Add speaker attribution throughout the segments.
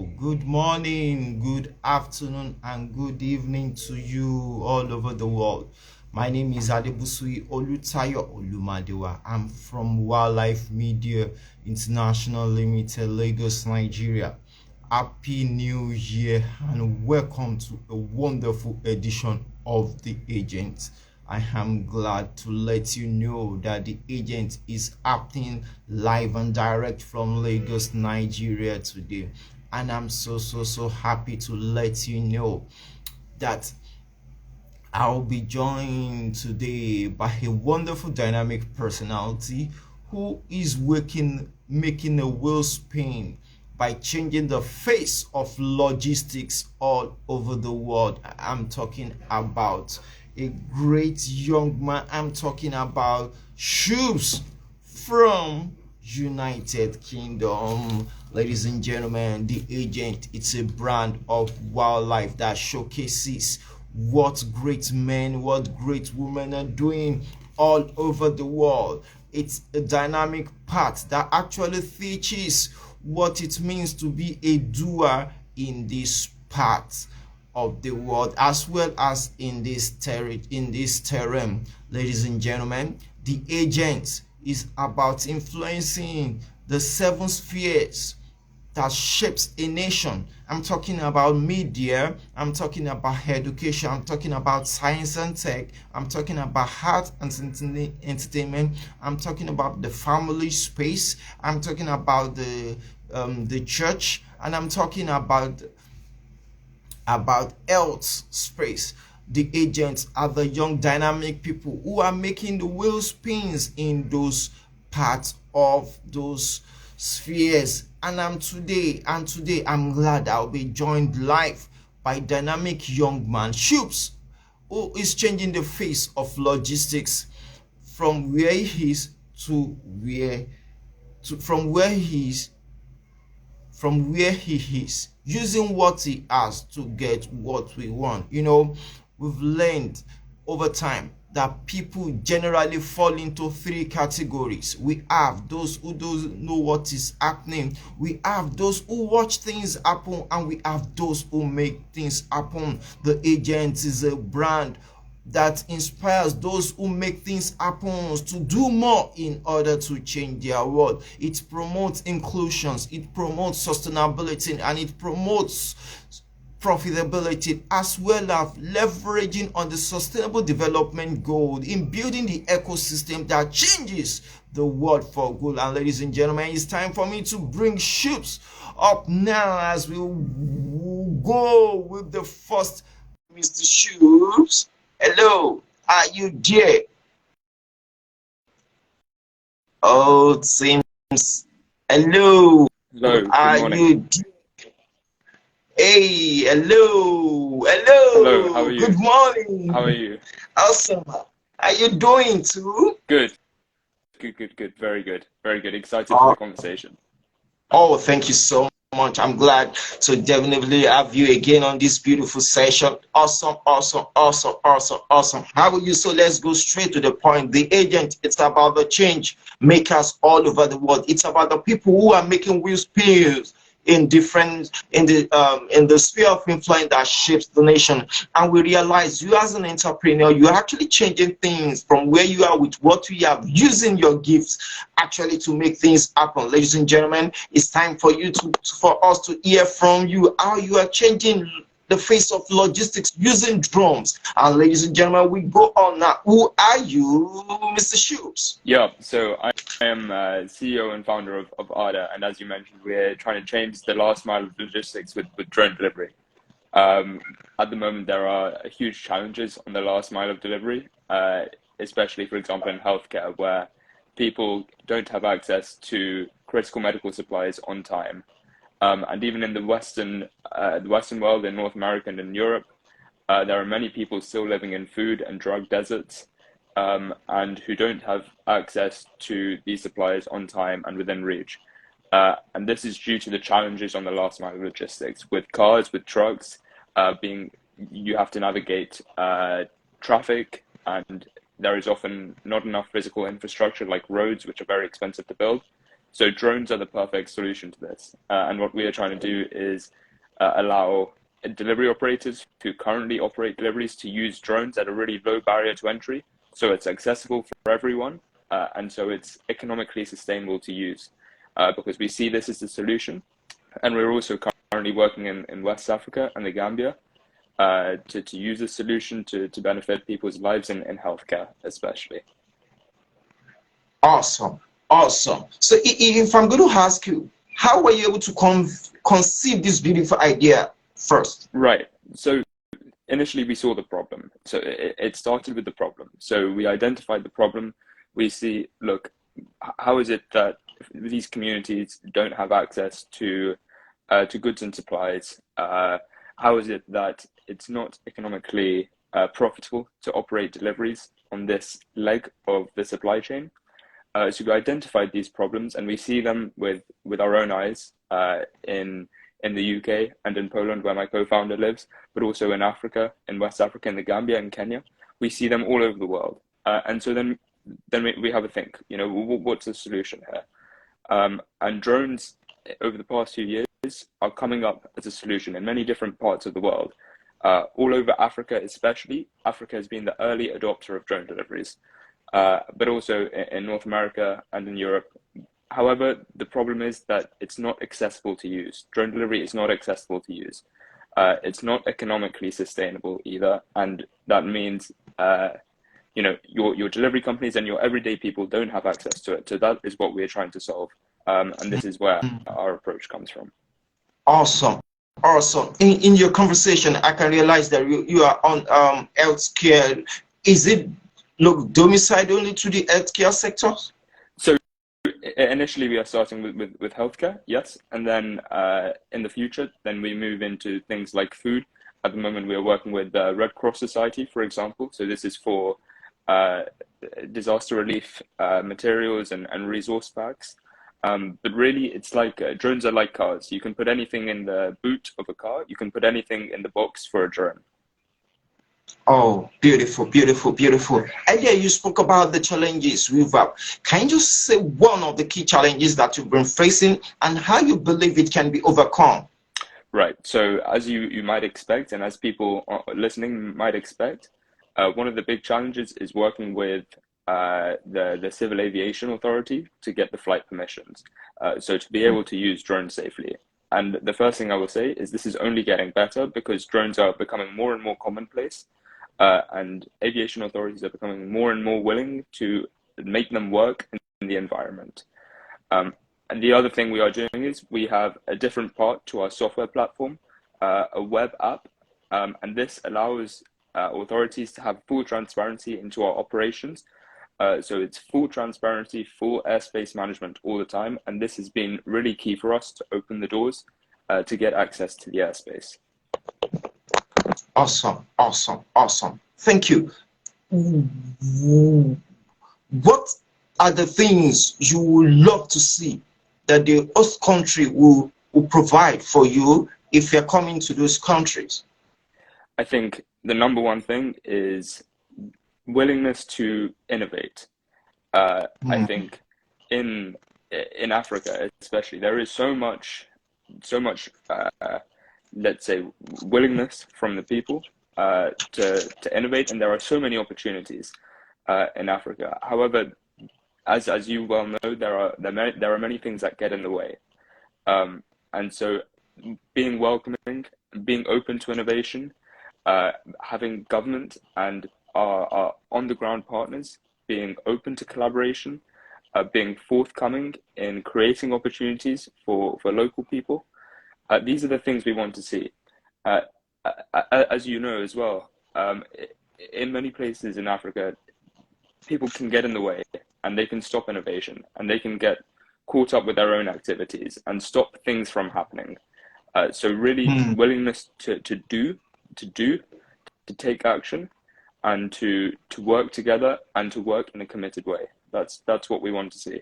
Speaker 1: Good morning, good afternoon, and good evening to you all over the world. My name is Adebusui Olutayo Olumadewa. I'm from Waohlife Media International Limited, Lagos, Nigeria. Happy New Year and welcome to a wonderful edition of The Agent. I am glad to let you know that The Agent is happening live and direct from Lagos, Nigeria today. And I'm so happy to let you know that I'll be joined today by a wonderful dynamic personality who is making a wheel spin by changing the face of logistics all over the world. I'm talking about a great young man. I'm talking about Shubs from United Kingdom. Ladies and gentlemen, The Agent, it's a brand of wildlife that showcases what great men, what great women are doing all over the world. It's a dynamic part that actually teaches what it means to be a doer in this part of the world as well as in this terrain. Ladies and gentlemen, The Agent is about influencing the seven spheres that shapes a nation. I'm talking about media, I'm talking about education, I'm talking about science and tech, I'm talking about art and entertainment, I'm talking about the family space, I'm talking about the church, and I'm talking about health space. The agents are the young dynamic people who are making the wheel spins in those parts of those spheres. And today I'm glad I'll be joined live by dynamic young man Shubs, who is changing the face of logistics from where he is to where to from where he is, using what he has to get what we want. We've learned over time that people generally fall into three categories. We have those who don't know what is happening, we have those who watch things happen, and we have those who make things happen. The Agent is a brand that inspires those who make things happen to do more in order to change their world. It promotes inclusions, it promotes sustainability, and it promotes profitability, as well as leveraging on the sustainable development goal in building the ecosystem that changes the world for good. And ladies and gentlemen, it's time for me to bring Shubs up now as we go with the first. Mr. Shubs, hello, are you there? Oh, it seems. Hello,
Speaker 2: Hello, good
Speaker 1: are
Speaker 2: morning.
Speaker 1: you there? Hey, hello,
Speaker 2: Hello, how are
Speaker 1: hello, good
Speaker 2: you? How are
Speaker 1: morning.
Speaker 2: you?
Speaker 1: Awesome. How you doing too?
Speaker 2: Good, good. Very good, very good. Excited for
Speaker 1: Uh,
Speaker 2: the conversation.
Speaker 1: oh, thank you so much. I'm glad to definitely have you again on this beautiful session. Awesome. How are you? So let's go straight to the point. The Agent, it's about the change makers all over the world. It's about the people who are making wheel spins in the sphere of influence that shapes the nation. And we realize you as an entrepreneur, you're actually changing things from where you are with what you have, using your gifts actually to make things happen. Ladies and gentlemen, it's time for for us to hear from you how you are changing the face of logistics using drones. And ladies and gentlemen, we go on now. Who are you, Mr. Shubs?
Speaker 2: Yeah, so I am CEO and founder of ARDA, and as you mentioned, we're trying to change the last mile of logistics with drone delivery. At the moment, there are huge challenges on the last mile of delivery, especially, for example, in healthcare, where people don't have access to critical medical supplies on time. And even in the Western world, in North America and in Europe, there are many people still living in food and drug deserts, and who don't have access to these supplies on time and within reach. And this is due to the challenges on the last mile of logistics with cars, with trucks, being you have to navigate traffic, and there is often not enough physical infrastructure like roads, which are very expensive to build. So drones are the perfect solution to this. And what we are trying to do is allow delivery operators who currently operate deliveries to use drones at a really low barrier to entry. So it's accessible for everyone. And so it's economically sustainable to use, because we see this as the solution. And we're also currently working in West Africa and the Gambia to use this solution to benefit people's lives in healthcare, especially.
Speaker 1: Awesome. Awesome. So if I'm going to ask you, how were you able to conceive this beautiful idea first?
Speaker 2: Right. So initially we saw the problem. So it started with the problem. So we identified the problem. We see, look, how is it that these communities don't have access to goods and supplies? How is it that it's not economically profitable to operate deliveries on this leg of the supply chain? So we identified these problems, and we see them with our own eyes in the UK and in Poland, where my co-founder lives, but also in Africa, in West Africa, in the Gambia, and Kenya. We see them all over the world, and so then we have a think. You know, what's the solution here? And drones, over the past few years, are coming up as a solution in many different parts of the world. All over Africa, especially, Africa has been the early adopter of drone deliveries. But also in North America and in Europe. However, the problem is that it's not accessible to use. Drone delivery is not accessible to use. It's not economically sustainable either, and that means you know, your delivery companies and your everyday people don't have access to it. So that is what we're trying to solve, and this is where our approach comes from.
Speaker 1: Awesome. Awesome. In your conversation, I can realize that you are on healthcare. Is it domiciled only to the healthcare sector?
Speaker 2: So initially we are starting with healthcare, yes, and then in the future, then we move into things like food. At the moment, we are working with the Red Cross Society, for example. So this is for disaster relief materials and resource packs. But really, it's like drones are like cars. You can put anything in the boot of a car. You can put anything in the box for a drone.
Speaker 1: Oh, beautiful, beautiful, beautiful. Earlier, you spoke about the challenges we've had. Can you just say one of the key challenges that you've been facing and how you believe it can be overcome?
Speaker 2: Right. So as you might expect, and as people listening might expect, one of the big challenges is working with the Civil Aviation Authority to get the flight permissions. So to be able to use drones safely. And the first thing I will say is this is only getting better because drones are becoming more and more commonplace, and aviation authorities are becoming more and more willing to make them work in the environment. And the other thing we are doing is we have a different part to our software platform, a web app, and this allows authorities to have full transparency into our operations. So it's full transparency, full airspace management all the time. And this has been really key for us to open the doors to get access to the airspace.
Speaker 1: Awesome, awesome, awesome. Thank you. What are the things you would love to see that the host country will provide for you if you're coming to those countries?
Speaker 2: I think the number one thing is willingness to innovate. I think in Africa especially, there is so much let's say willingness from the people to innovate, and there are so many opportunities in Africa. However, as you well know, there are many things that get in the way, and so being welcoming, being open to innovation, having government and our on-the-ground partners being open to collaboration, being forthcoming in creating opportunities for local people. These are the things we want to see. As you know as well, in many places in Africa, people can get in the way and they can stop innovation and they can get caught up with their own activities and stop things from happening. So really willingness to take action and to work together and to work in a committed way. That's what we want to see.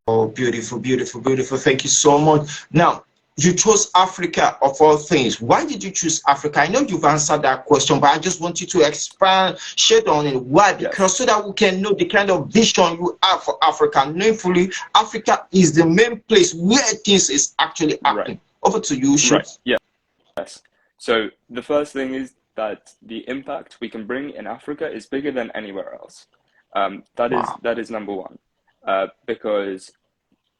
Speaker 1: Oh, beautiful, beautiful, beautiful. Thank you so much. Now, You chose Africa of all things. Why did you choose Africa? I know you've answered that question, but I just want you to expand, shed on it. Why? Because
Speaker 2: Yes.
Speaker 1: so that we can know the kind of vision you have for Africa. Knowing fully, Africa is the main place where things is actually happening.
Speaker 2: Right.
Speaker 1: Over to you,
Speaker 2: Right.
Speaker 1: Shubs.
Speaker 2: Yes. So the first thing is that the impact we can bring in Africa is bigger than anywhere else.
Speaker 1: Wow.
Speaker 2: That is number one, because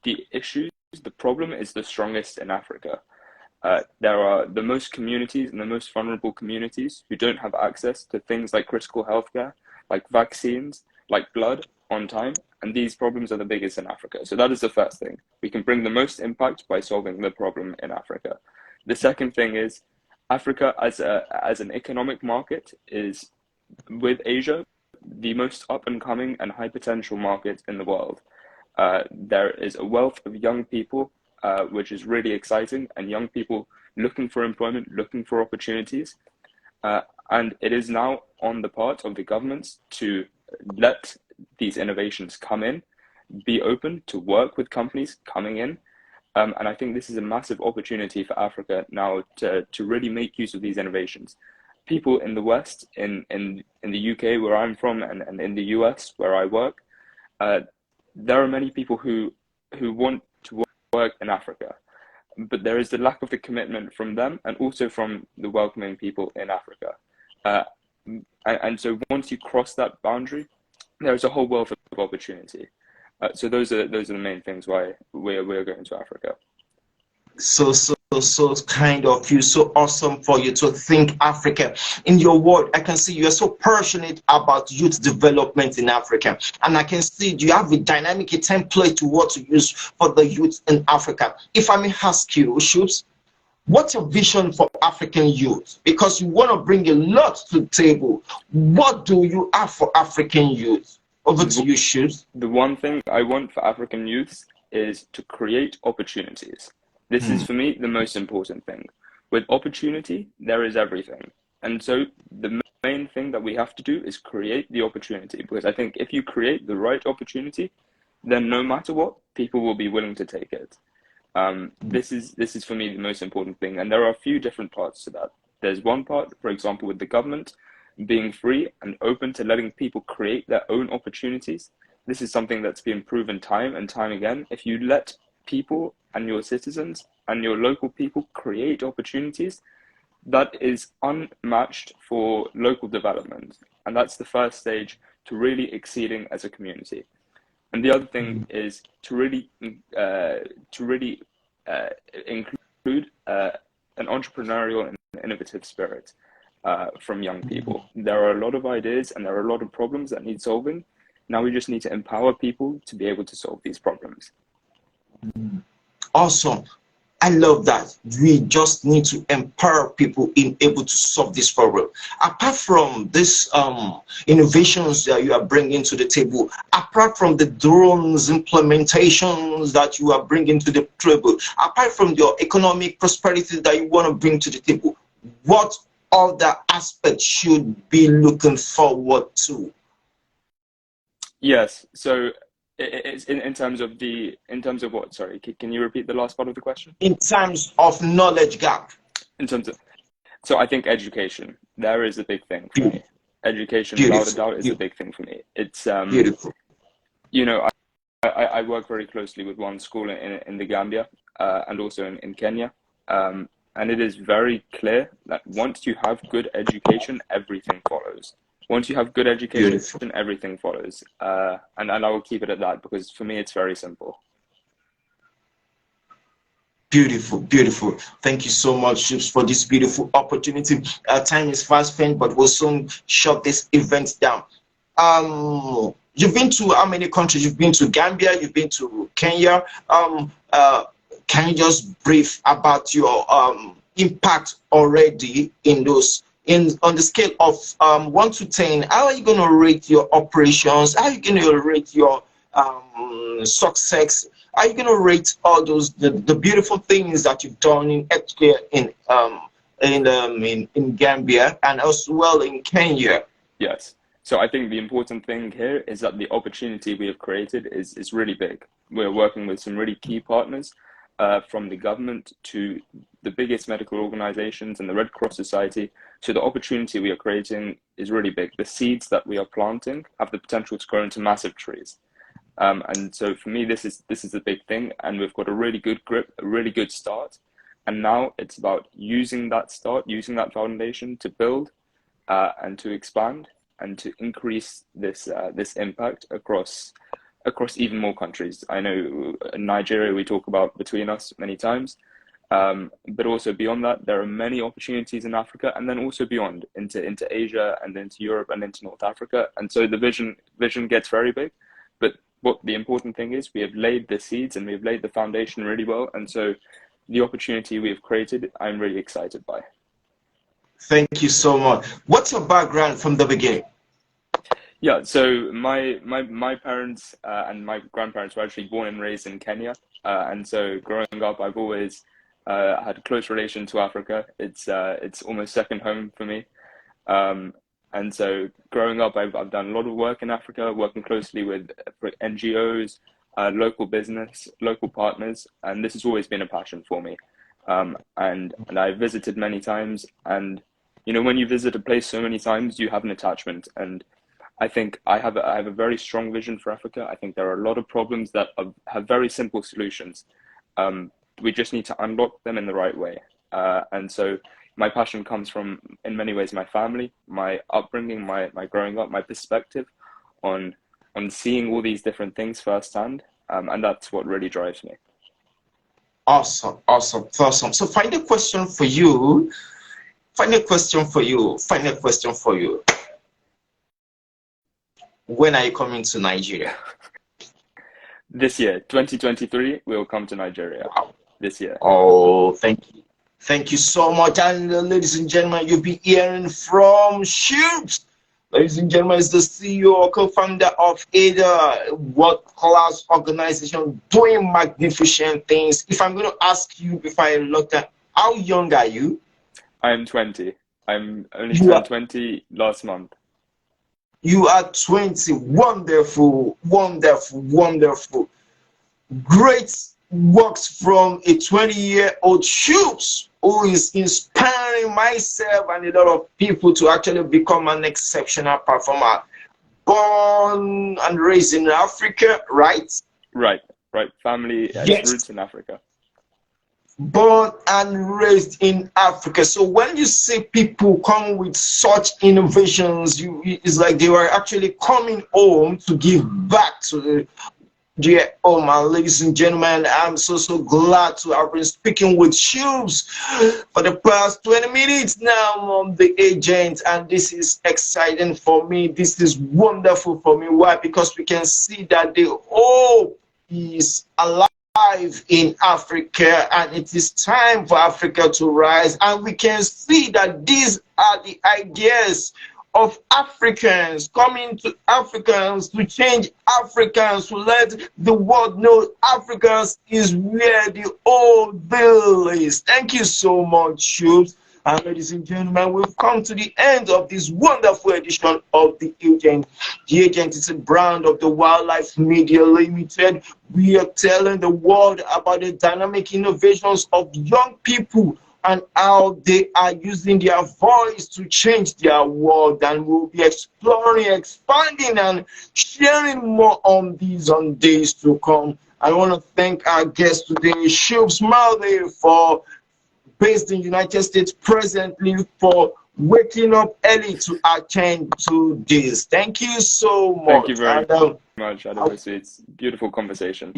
Speaker 2: the problem is the strongest in Africa. There are the most communities and the most vulnerable communities who don't have access to things like critical healthcare, like vaccines, like blood on time, and these problems are the biggest in Africa. So that is the first thing. We can bring the most impact by solving the problem in Africa. The second thing is Africa as an economic market is, with Asia, the most up and coming and high potential market in the world. There is a wealth of young people, which is really exciting, and young people looking for employment, looking for opportunities. And it is now on the part of the governments to let these innovations come in, be open to work with companies coming in. And I think this is a massive opportunity for Africa now to really make use of these innovations. People in the West, in the UK where I'm from, and in the US where I work, there are many people who want to work in Africa, but there is the lack of the commitment from them and also from the welcoming people in Africa. And so once you cross that boundary, there's a whole wealth of opportunity. So those are the main things why we're going to Africa.
Speaker 1: So kind of you, so awesome for you to think Africa. In your word, I can see you are so passionate about youth development in Africa, and I can see you have a dynamic, a template to what to use for the youth in Africa. If I may ask you, Shubs, what's your vision for African youth? Because you want to bring a lot to the table. What do you have for African youth? Over to you, Shubs.
Speaker 2: The one thing I want for African youths is to create opportunities. This is, for me, the most important thing. With opportunity, there is everything. And so the main thing that we have to do is create the opportunity, because I think if you create the right opportunity, then no matter what, people will be willing to take it. This is for me the most important thing. And there are a few different parts to that. There's one part, for example, with the government being free and open to letting people create their own opportunities. This is something that's been proven time and time again. If you let people and your citizens and your local people create opportunities, that is unmatched for local development. And that's the first stage to really exceeding as a community. And the other thing is to really include an entrepreneurial and innovative spirit from young people. There are a lot of ideas and there are a lot of problems that need solving. Now we just need to empower people to be able to solve these problems.
Speaker 1: Awesome. I love that. We just need to empower people in able to solve this problem. Apart from this innovations that you are bringing to the table, apart from the drones implementations that you are bringing to the table, apart from your economic prosperity that you want to bring to the table, what other aspects should be looking forward to?
Speaker 2: Yes. So it's in terms of what? Sorry, can you repeat the last part of the question?
Speaker 1: In terms of knowledge gap.
Speaker 2: In terms of, so I think education, there is a big thing for me. Education, without a doubt, is a big thing for me. It's
Speaker 1: beautiful.
Speaker 2: You know, I work very closely with one school in the Gambia and also in Kenya. And it is very clear that once you have good education, everything follows. Once you have good education, beautiful, everything follows. And I will keep it at that, because for me, it's very simple.
Speaker 1: Beautiful, beautiful. Thank you so much, Shubs, for this beautiful opportunity. Time is fast spent, but we'll soon shut this event down. You've been to how many countries? You've been to Gambia, you've been to Kenya. Can you just brief about your impact already in those? On the scale of 1 to 10, how are you going to rate your operations? How are you going to rate your success? Are you going to rate all those the beautiful things that you've done in healthcare in Gambia and as well in Kenya?
Speaker 2: Yes. So I think the important thing here is that the opportunity we have created is really big. We're working with some really key partners. from the government to the biggest medical organizations and the Red Cross Society. So the opportunity we are creating is really big. The seeds that we are planting have the potential to grow into massive trees. And so for me, this is the big thing, and we've got a really good grip, a really good start. And now it's about using that start, using that foundation to build and to expand and to increase this impact across even more countries. I know in Nigeria we talk about between us many times, but also beyond that, there are many opportunities in Africa, and then also beyond into Asia and into Europe and into North Africa. And so the vision gets very big. But what the important thing is, we have laid the seeds and we've laid the foundation really well. And so the opportunity we have created, I'm really excited by.
Speaker 1: Thank you so much. What's your background from the beginning?
Speaker 2: Yeah, so my parents and my grandparents were actually born and raised in Kenya. And so growing up, I've always had a close relation to Africa. It's almost second home for me. And so growing up, I've done a lot of work in Africa, working closely with NGOs, local business, local partners, and this has always been a passion for me. And I visited many times, and you know, when you visit a place so many times, you have an attachment. And I think I have a very strong vision for Africa. I think there are a lot of problems that have very simple solutions. We just need to unlock them in the right way. And so my passion comes from, in many ways, my family, my upbringing, my growing up, my perspective on seeing all these different things firsthand, and that's what really drives me.
Speaker 1: Awesome. So final question for you. When are you coming to Nigeria?
Speaker 2: This year, 2023, we will come to Nigeria.
Speaker 1: Wow.
Speaker 2: This year.
Speaker 1: Oh, thank you. Thank you so much. And ladies and gentlemen, you'll be hearing from Shubs. Ladies and gentlemen, is the CEO or co-founder of a world-class organization doing magnificent things. If I'm going to ask you before I look at, how young are you?
Speaker 2: I'm 20. I'm only turned 20 last month.
Speaker 1: You are 20. Wonderful. Great works from a 20-year-old Shubs who is inspiring myself and a lot of people to actually become an exceptional performer. Born and raised in Africa, right?
Speaker 2: Right. Family
Speaker 1: Yes.
Speaker 2: Roots in Africa.
Speaker 1: Born and raised in Africa. So when you see people come with such innovations, it's like they were actually coming home to give back to the my ladies and gentlemen. I'm so glad to have been speaking with Shubs for the past 20 minutes now. I'm the agent, and this is exciting for me. This is wonderful for me. Why? Because we can see that the hope is alive in Africa, and it is time for Africa to rise. And we can see that these are the ideas of Africans coming to Africans to change Africans, to let the world know Africans is where the old bill is. Thank you so much, Shubs. And ladies and gentlemen, we've come to the end of this wonderful edition of The Agent. The Agent is a brand of the Waohlife Media Limited. We are telling the world about the dynamic innovations of young people and how they are using their voice to change their world. And we'll be exploring, expanding, and sharing more on these on days to come. I want to thank our guest today, Shubs for based in the United States presently, for waking up early to attend to this. Thank you so much.
Speaker 2: Thank you very much, Adewale. It's a beautiful conversation.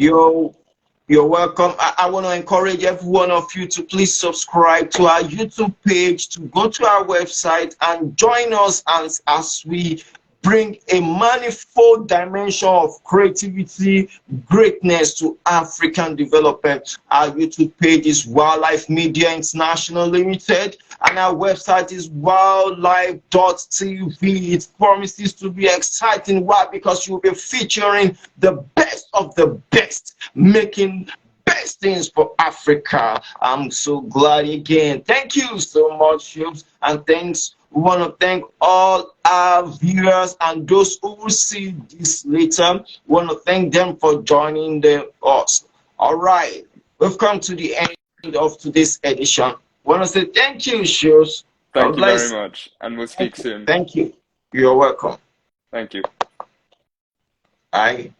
Speaker 1: You're welcome. I want to encourage every one of you to please subscribe to our YouTube page, to go to our website and join us as we bring a manifold dimension of creativity, greatness to African development. Our YouTube page is Waohlife Media International Limited, and our website is waohlife.tv. It promises to be exciting. Why? Because you'll be featuring the best of the best, making best things for Africa. I'm so glad again. Thank you so much, Shubs, and thanks. We want to thank all our viewers and those who will see this later. We want to thank them for joining us. All right. we've come to the end of today's edition. Want to say thank you, Shubs. God
Speaker 2: Thank you very
Speaker 1: bless.
Speaker 2: much, and we'll speak
Speaker 1: Thank you.
Speaker 2: soon.
Speaker 1: Thank you. You're welcome.
Speaker 2: Thank you.
Speaker 1: Bye.